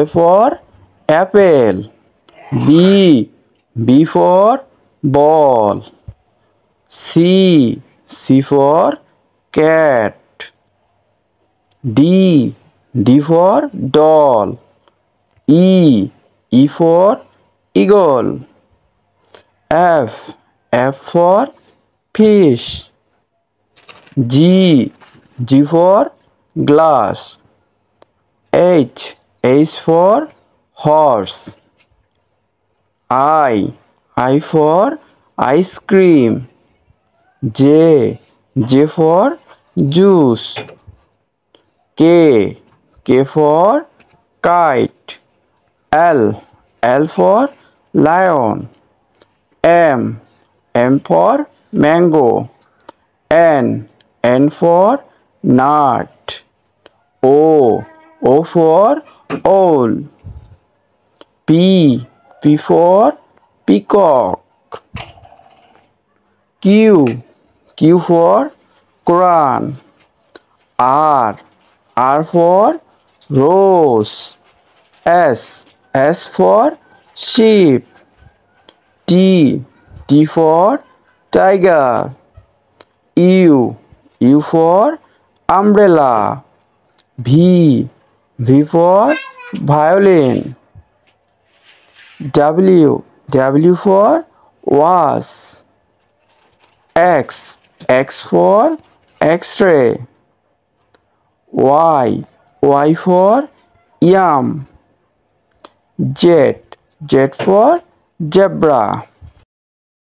for apple. B for ball. C for cat. D for doll. E for eagle. F for fish. G for glass. H for horse. I for ice cream. J for juice. K for kite. L for lion. M for mango. N for nut. O for owl. P for peacock. Q for Quran. R for rose. S for sheep. T for tiger. U for umbrella. V for violin. W for was. X for X-ray. Y for yam. Z for zebra.